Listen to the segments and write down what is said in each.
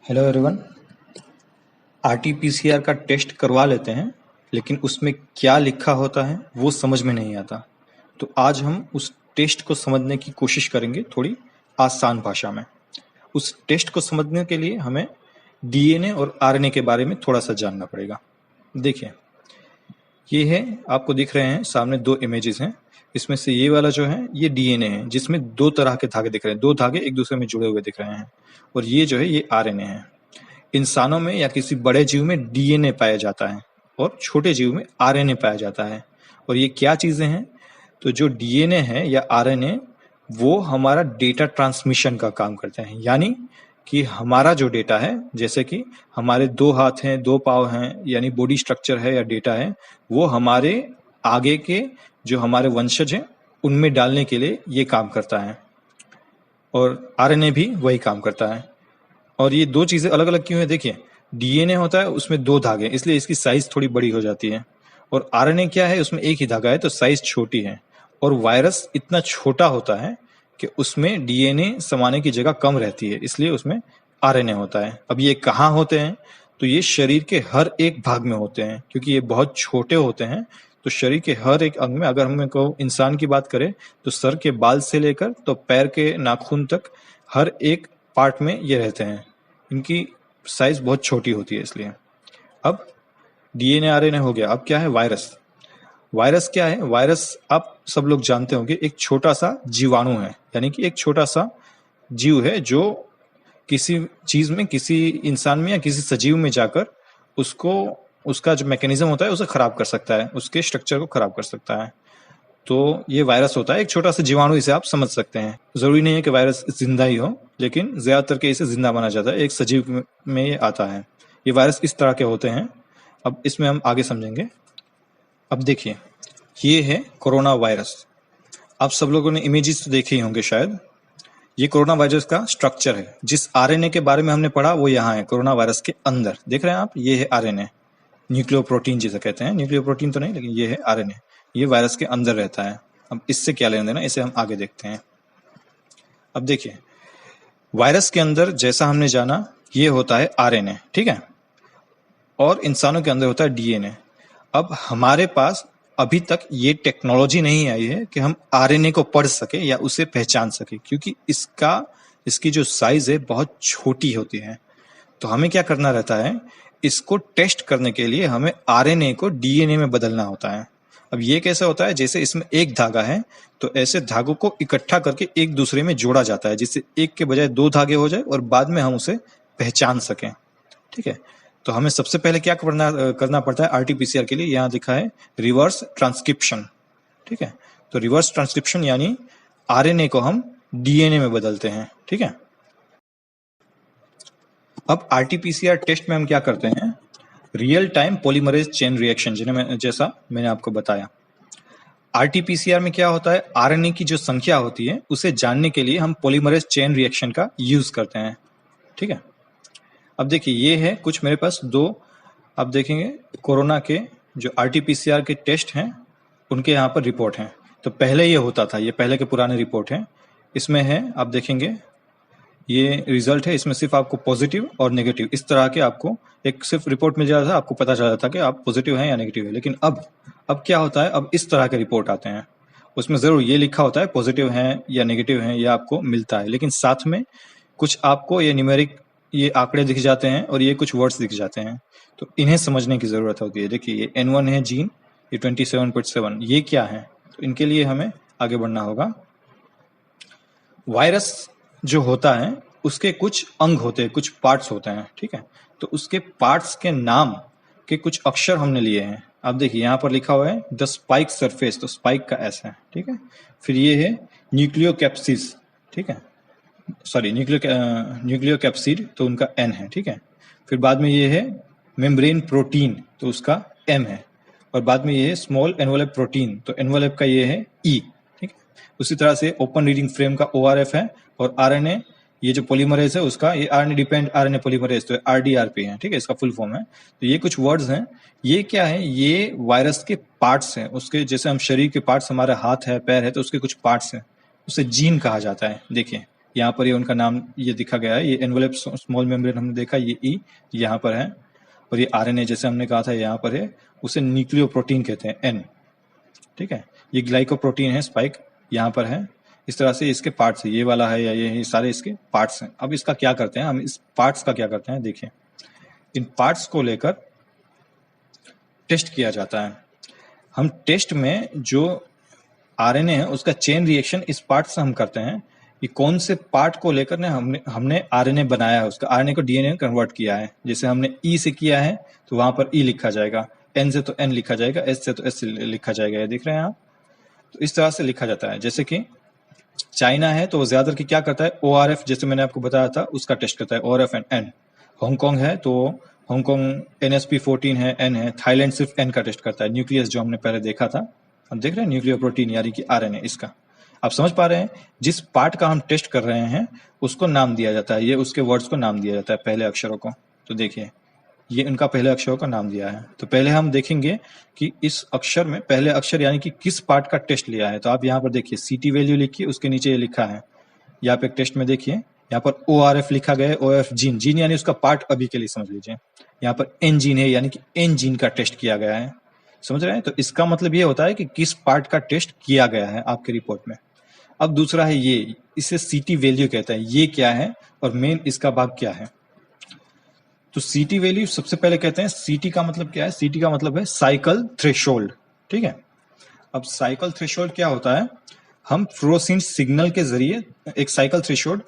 Hello everyone. RTPCR का test करवा लेते हैं, लेकिन उसमें क्या लिखा होता है वो समझ में नहीं आता। तो आज हम उस टेस्ट को समझने की कोशिश करेंगे थोड़ी आसान भाषा में। उस टेस्ट को समझने के लिए हमें डीएनए और आरएनए के बारे में थोड़ा सा जानना पड़ेगा। देखिए, ये है, आपको दिख रहे हैं सामने दो इमेजेस हैं। इसमें से ये वाला जो है ये डीएनए है, जिसमें दो तरह के धागे दिख रहे हैं, दो धागे एक दूसरे में जुड़े हुए दिख रहे हैं। और ये जो है ये आरएनए है। इंसानों में या किसी बड़े जीव में डीएनए पाया जाता है और छोटे जीव में आरएनए पाया जाता है। और ये क्या चीजें हैं? तो जो डीएनए है या आरएनए, वो हमारा डेटा ट्रांसमिशन का काम करते हैं। यानी कि हमारा जो डेटा है, जैसे कि हमारे दो हाथ हैं, दो पाँव हैं, यानी बॉडी स्ट्रक्चर है या डेटा है, वो हमारे आगे के जो हमारे वंशज हैं उनमें डालने के लिए ये काम करता है। और आरएनए भी वही काम करता है। और ये दो चीजें अलग अलग क्यों है? देखिए, डीएनए होता है उसमें दो धागे, इसलिए इसकी साइज थोड़ी बड़ी हो जाती है। और आरएनए क्या है, उसमें एक ही धागा है तो साइज छोटी है। और वायरस इतना छोटा होता है कि उसमें डीएनए समाने की जगह कम रहती है, इसलिए उसमें आरएनए होता है। अब ये कहाँ होते हैं? तो ये शरीर के हर एक भाग में होते हैं, क्योंकि ये बहुत छोटे होते हैं। तो शरीर के हर एक अंग में, अगर हम इंसान की बात करें तो सर के बाल से लेकर तो पैर के नाखून तक हर एक पार्ट में ये रहते हैं। इनकी साइज बहुत छोटी होती है इसलिए। अब डीएनए आरएनए हो गया। अब क्या है? वायरस। वायरस क्या है? वायरस आप सब लोग जानते होंगे, एक छोटा सा जीवाणु है, यानी कि एक छोटा सा जीव है जो किसी चीज में, किसी इंसान में या किसी सजीव में जाकर उसको, उसका जो मैकेनिज्म होता है उसे खराब कर सकता है, उसके स्ट्रक्चर को खराब कर सकता है। तो ये वायरस होता है, एक छोटा सा जीवाणु, इसे आप समझ सकते हैं। जरूरी नहीं है कि वायरस जिंदा ही हो, लेकिन ज्यादातर के इसे जिंदा माना जाता है, एक सजीव में ये आता है। ये वायरस इस तरह के होते हैं। अब इसमें हम आगे समझेंगे। अब देखिए, ये है कोरोना वायरस। आप सब लोगों ने इमेजेस तो देखे ही होंगे शायद। ये कोरोना वायरस का स्ट्रक्चर है। जिस आरएनए के बारे में हमने पढ़ा वो यहाँ है, कोरोना वायरस के अंदर देख रहे हैं आप, ये है आरएनए, न्यूक्लियोप्रोटीन जिसे कहते हैं। न्यूक्लियोप्रोटीन तो नहीं, लेकिन ये है आरएनए, ये वायरस के अंदर रहता है। अब इससे क्या लेना देना, इसे हम आगे देखते हैं। अब देखिए, वायरस के अंदर जैसा हमने जाना, ये होता है आरएनए, ठीक है, और इंसानों के अंदर होता है डीएनए। अब हमारे पास अभी तक ये टेक्नोलॉजी नहीं आई है कि हम आरएनए को पढ़ सके या उसे पहचान सके, क्योंकि इसकी जो साइज है बहुत छोटी होती है। तो हमें क्या करना रहता है, इसको टेस्ट करने के लिए हमें आरएनए को डीएनए में बदलना होता है। अब ये कैसे होता है? जैसे इसमें एक धागा है तो ऐसे धागों को इकट्ठा करके एक दूसरे में जोड़ा जाता है, जिससे एक के बजाय दो धागे हो जाए और बाद में हम उसे पहचान सकें, ठीक है। तो हमें सबसे पहले क्या करना पड़ता है आरटीपीसीआर के लिए? यहाँ दिखा है रिवर्स ट्रांसक्रिप्शन, ठीक है। तो रिवर्स ट्रांसक्रिप्शन यानी आरएनए को हम डीएनए में बदलते हैं, ठीक है। अब आरटीपीसीआर टेस्ट में हम क्या करते हैं? Real time polymerase chain reaction, जैसा मैंने आपको बताया। आरटीपीसीआर में क्या होता है, आरएनए की जो संख्या होती है उसे जानने के लिए हम पॉलीमरेज चेन रिएक्शन का यूज करते हैं, ठीक है। अब देखिए, ये है कुछ मेरे पास दो, आप देखेंगे कोरोना के जो आरटीपीसीआर के टेस्ट हैं उनके यहाँ पर रिपोर्ट हैं। तो पहले ये होता था, ये पहले के पुराने रिपोर्ट हैं। इसमें है, आप देखेंगे ये रिजल्ट है, इसमें सिर्फ आपको पॉजिटिव और नेगेटिव इस तरह के आपको एक सिर्फ रिपोर्ट मिल जाता था, आपको पता चल जाता था कि आप पॉजिटिव हैं या नेगेटिव है। लेकिन अब क्या होता है, अब इस तरह के रिपोर्ट आते हैं, उसमें जरूर ये लिखा होता है पॉजिटिव हैं या नेगेटिव हैं, ये आपको मिलता है, लेकिन साथ में कुछ आपको ये न्यूमेरिक, ये आंकड़े दिख जाते हैं और ये कुछ वर्ड्स दिख जाते हैं। तो इन्हें समझने की जरूरत होती है। देखिए, ये N1 है जीन, ये 27.7, ये क्या है? तो इनके लिए हमें आगे बढ़ना होगा। वायरस जो होता है उसके कुछ अंग होते हैं, कुछ पार्ट्स होते हैं, ठीक है। तो उसके पार्ट्स के नाम के कुछ अक्षर हमने लिए हैं। आप देखिए, यहाँ पर लिखा हुआ है द स्पाइक सरफेस, तो स्पाइक का एस है, ठीक है। फिर ये है न्यूक्लियोकैप्सिस, ठीक है, सॉरी न्यूक्लियोकैप्सिड, तो उनका एन है, ठीक है। फिर बाद में ये है मेम्ब्रेन प्रोटीन, तो उसका एम है। और बाद में ये है स्मॉल एनवलप प्रोटीन, तो एनवलप का ये है ई, ठीक है। उसी तरह से ओपन रीडिंग फ्रेम का ORF है। और आरएनए, ये जो पॉलीमरेज है उसका, ये आरएनए डिपेंड आरएनए पॉलीमरेज, तो RDRP है, ठीक है, इसका फुल फॉर्म है। तो ये कुछ वर्ड्स हैं। ये क्या है? ये वायरस के पार्ट्स हैं, उसके जैसे हम शरीर के पार्ट्स, हमारे हाथ है, पैर है, तो उसके कुछ पार्ट्स हैं, उसे जीन कहा जाता है। देखिए, यहाँ पर ये उनका नाम ये दिखा गया है, ये एनवेलप स्मॉल मेम्ब्रेन हमने देखा, ये ई यहाँ पर है, और ये आरएनए जैसे हमने कहा था यहाँ पर है, उसे न्यूक्लियोप्रोटीन कहते हैं, एन। ठीक है, ये ग्लाइकोप्रोटीन है, स्पाइक यहाँ पर है। इस तरह से इसके पार्ट्स है, ये वाला है या ये सारे इसके पार्ट्स हैं। अब इसका क्या करते हैं हम, इस पार्ट्स का क्या करते हैं, देखिए इन पार्ट्स को लेकर टेस्ट किया जाता है। हम टेस्ट में जो आरएनए है उसका चेन रिएक्शन इस पार्ट से हम करते हैं कि कौन से पार्ट को लेकर ने हमने आरएनए बनाया है, उसका आरएनए को डीएनए में कन्वर्ट किया है। जैसे हमने ई से किया है तो वहां पर ई लिखा जाएगा, एन से तो एन लिखा जाएगा, एस से तो एस लिखा जाएगा, ये दिख रहे हैं आप। तो इस तरह से लिखा जाता है। जैसे कि चाइना है तो वो ज्यादातर की क्या करता है, ओआरएफ, जैसे मैंने आपको बताया था उसका टेस्ट करता है, ओआरएफ एंड एन। हांगकांग है तो हांगकांग NSP14 है, एन है। थाईलैंड सिर्फ एन का टेस्ट करता है, न्यूक्लियस जो हमने पहले देखा था। हम देख रहे हैं न्यूक्लियोप्रोटीन यानी कि आरएनए, इसका आप समझ पा रहे हैं। जिस पार्ट का हम टेस्ट कर रहे हैं उसको नाम दिया जाता है, ये उसके वर्ड्स को नाम दिया जाता है, पहले अक्षरों को। तो देखिए ये उनका पहले अक्षरों का नाम दिया है। तो पहले हम देखेंगे कि इस अक्षर में पहले अक्षर यानी कि किस पार्ट का टेस्ट लिया है। तो आप यहाँ पर देखिए CT वैल्यू लिखिए, उसके नीचे ये लिखा है, यहाँ पे टेस्ट में देखिए यहाँ पर ORF लिखा गया है, ORF जीन, जीन यानी उसका पार्ट अभी के लिए समझ लीजिए। यहाँ पर एन जीन है यानी कि एन जीन का टेस्ट किया गया है, समझ रहे हैं। तो इसका मतलब ये होता है कि किस पार्ट का टेस्ट किया गया है आपके रिपोर्ट में। अब दूसरा है ये, इसे CT वैल्यू कहता है, ये क्या है और मेन इसका भाग क्या है। तो CT वैल्यू सबसे पहले कहते हैं, CT का मतलब क्या है, CT का मतलब है साइकिल थ्रेशोल्ड। ठीक है, अब साइकिल थ्रेशोल्ड क्या होता है, हम फ्लोरोसेंट सिग्नल के जरिए, एक साइकिल थ्रेशोल्ड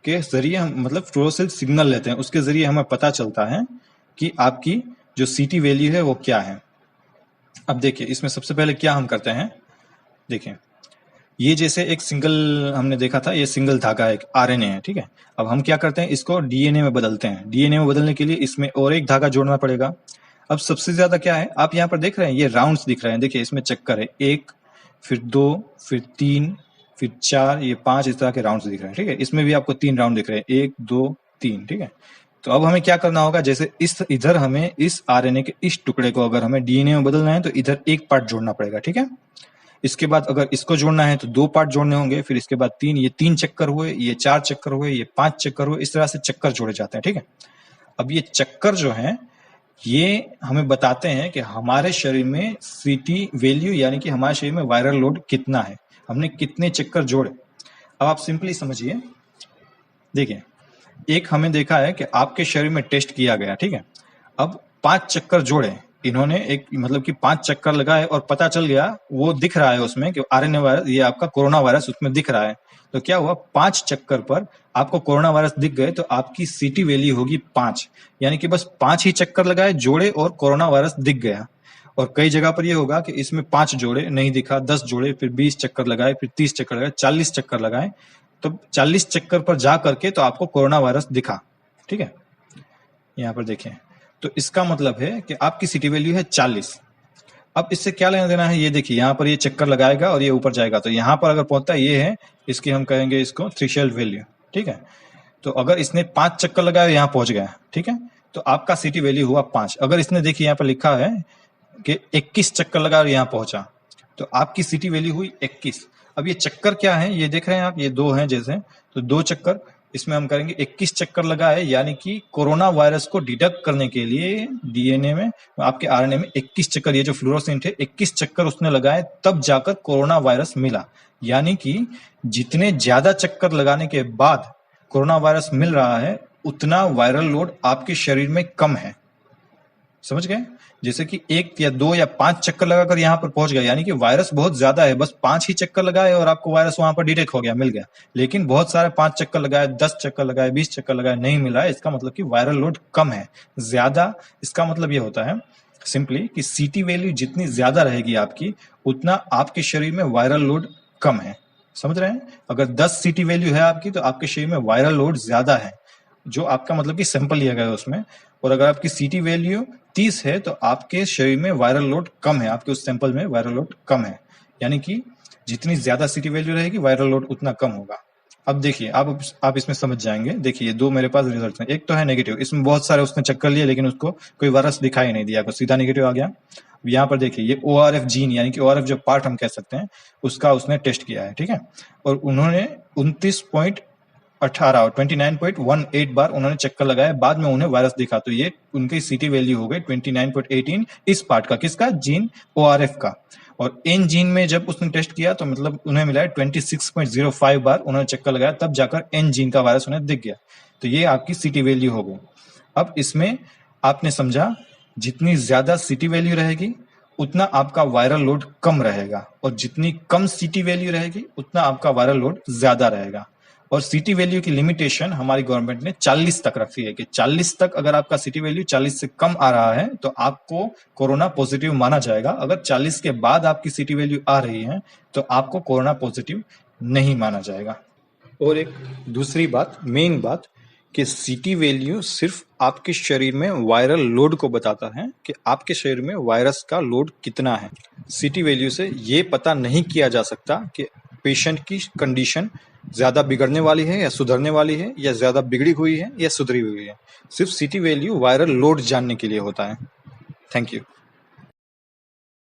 के जरिए हम मतलब फ्लोरोसेंट सिग्नल लेते हैं, उसके जरिए हमें पता चलता है कि आपकी जो CT वैल्यू है वो क्या है। अब देखिए इसमें सबसे पहले क्या हम करते हैं, देखिए ये जैसे एक सिंगल हमने देखा था, ये सिंगल धागा एक आरएनए है। ठीक है, अब हम क्या करते हैं, इसको डीएनए में बदलते हैं। डीएनए में बदलने के लिए इसमें और एक धागा जोड़ना पड़ेगा। अब सबसे ज्यादा क्या है, आप यहाँ पर देख रहे हैं ये राउंड्स दिख रहे हैं, देखिए इसमें चक्कर है, 1 फिर 2 फिर 3 फिर 4 ये 5 इस तरह के राउंड्स दिख रहे हैं। ठीक है, इसमें भी आपको 3 राउंड दिख रहे हैं, 1 2 3। ठीक है, तो अब हमें क्या करना होगा, जैसे इस इधर हमें इस आरएनए के इस टुकड़े को अगर हमें डीएनए में बदलना है तो इधर एक पार्ट जोड़ना पड़ेगा। ठीक है, इसके बाद अगर इसको जोड़ना है तो 2 पार्ट जोड़ने होंगे, फिर इसके बाद 3, ये 3 चक्कर हुए, ये 4 चक्कर हुए, ये 5 चक्कर हुए, इस तरह से चक्कर जोड़े जाते हैं। ठीक है, अब ये चक्कर जो है ये हमें बताते हैं कि हमारे शरीर में CT वैल्यू यानी कि हमारे शरीर में वायरल लोड कितना है, हमने कितने चक्कर जोड़े। अब आप सिंपली समझिए, देखिए एक हमें देखा है कि आपके शरीर में टेस्ट किया गया। ठीक है, अब 5 चक्कर जोड़े इन्होंने, एक मतलब कि 5 चक्कर लगाए और पता चल गया, वो दिख रहा है उसमें कि आरएनए वायरस, ये आपका कोरोना वायरस उसमें दिख रहा है। तो क्या हुआ, 5 चक्कर पर आपको कोरोना वायरस दिख गए तो आपकी CT वैल्यू होगी 5, यानी कि बस 5 ही चक्कर लगाए, जोड़े और कोरोना वायरस दिख गया। और कई जगह पर ये होगा कि इसमें 5 जोड़े नहीं दिखा, 10 जोड़े, फिर 20 चक्कर लगाए, फिर 30 चक्कर लगाए, 40 चक्कर लगाए, तो 40 चक्कर पर जा करके तो आपको कोरोना वायरस दिखा। ठीक है, यहाँ पर देखें, तो इसका मतलब है कि आपकी CT वैल्यू है 40। अब इससे क्या लेना देना है, ये देखिए यहाँ पर ये चक्कर लगाएगा और ये ऊपर जाएगा, तो यहाँ पर अगर पहुंचता है, ये है इसकी हम कहेंगे इसको थ्रेशोल्ड वैल्यू। ठीक है, तो अगर इसने 5 चक्कर लगाया यहाँ पहुंच गया, ठीक है, तो आपका CT वैल्यू हुआ 5। अगर इसने देखिए यहाँ पर लिखा है कि 21 चक्कर लगा और यहाँ पहुंचा, तो आपकी CT वैल्यू हुई 21। अब ये चक्कर क्या है, ये देख रहे हैं आप, ये 2 हैं जैसे, तो 2 चक्कर इसमें हम करेंगे, 21 चक्कर लगा है, यानी कि कोरोना वायरस को डिटेक्ट करने के लिए डीएनए में, आपके आरएनए में 21 चक्कर, ये जो फ्लोरोसेंट है 21 चक्कर उसने लगाए, तब जाकर कोरोना वायरस मिला। यानी कि जितने ज्यादा चक्कर लगाने के बाद कोरोना वायरस मिल रहा है, उतना वायरल लोड आपके शरीर में कम है। समझ गए, जैसे कि 1 या 2 या 5 चक्कर लगाकर यहाँ पर पहुंच गया, यानी कि वायरस बहुत ज्यादा है, बस 5 ही चक्कर लगाए और आपको वायरस वहां पर डिटेक्ट हो गया, मिल गया। लेकिन बहुत सारे 5 चक्कर लगाए, 10 चक्कर लगाए, 20 चक्कर लगाए, नहीं मिला है, इसका मतलब कि वायरल लोड कम है। ज्यादा, इसका मतलब ये होता है सिंपली कि CT वैल्यू जितनी ज्यादा रहेगी आपकी, उतना आपके शरीर में वायरल लोड कम है। समझ रहे हैं, अगर 10 CT वैल्यू है आपकी तो आपके शरीर में वायरल लोड ज्यादा है, जो आपका मतलब कि सैंपल लिया गया है उसमें। और अगर आपकी CT वैल्यू 30 है तो आपके शरीर में वायरल लोड कम है, आपके उस सैंपल में वायरल लोड कम है, यानी कि जितनी ज्यादा CT वैल्यू रहेगी वायरल लोड उतना कम होगा। अब देखिए आप इसमें समझ जाएंगे, देखिए 2 मेरे पास रिजल्ट हैं, एक तो है नेगेटिव, इसमें बहुत सारे उसने चक्कर लिए लेकिन उसको कोई वायरस दिखाई नहीं दिया, सीधा नेगेटिव आ गया। यहाँ पर देखिए ये ORF जीन यानी कि ORF जो पार्ट हम कह सकते हैं, उसका उसने टेस्ट किया है। ठीक है, और उन्होंने 29 18 और 29.18 बार उन्होंने चक्कर लगाया, बाद में उन्हें वायरस दिखा, तो ये उनकी सीटी वैल्यू हो गई 29.18 इस पार्ट का, किसका, जीन ORF का। और इन जीन में जब उसने टेस्ट किया तो मतलब उन्हें मिला है 26.05 बार उन्होंने चक्कर लगाया, तब जाकर एन जीन का वायरस उन्हें दिख गया। तो ये आपकी सीटी वैल्यू हो गई। अब इसमें आपने समझा, जितनी ज्यादा सीटी वैल्यू रहेगी उतना आपका वायरल लोड कम रहेगा, और जितनी कम सीटी वैल्यू रहेगी उतना आपका वायरल लोड ज्यादा रहेगा। और सीटी वैल्यू की लिमिटेशन हमारी गवर्नमेंट ने 40 तक रखी है कि 40 तक अगर आपका सीटी वैल्यू 40 से कम आ रहा है तो आपको कोरोना पॉजिटिव माना जाएगा। अगर 40 के बाद आपकी सीटी वैल्यू आ रही है तो आपको कोरोना पॉजिटिव नहीं माना जाएगा। और एक दूसरी बात, मेन बात, कि सीटी वैल्यू सिर्फ आपके शरीर में वायरल लोड को बताता है कि आपके शरीर में वायरस का लोड कितना है। सीटी वैल्यू से ये पता नहीं किया जा सकता कि पेशेंट की कंडीशन ज्यादा बिगड़ने वाली है या सुधरने वाली है, या ज्यादा बिगड़ी हुई है या सुधरी हुई है। सिर्फ सीटी वैल्यू वायरल लोड जानने के लिए होता है। Thank you.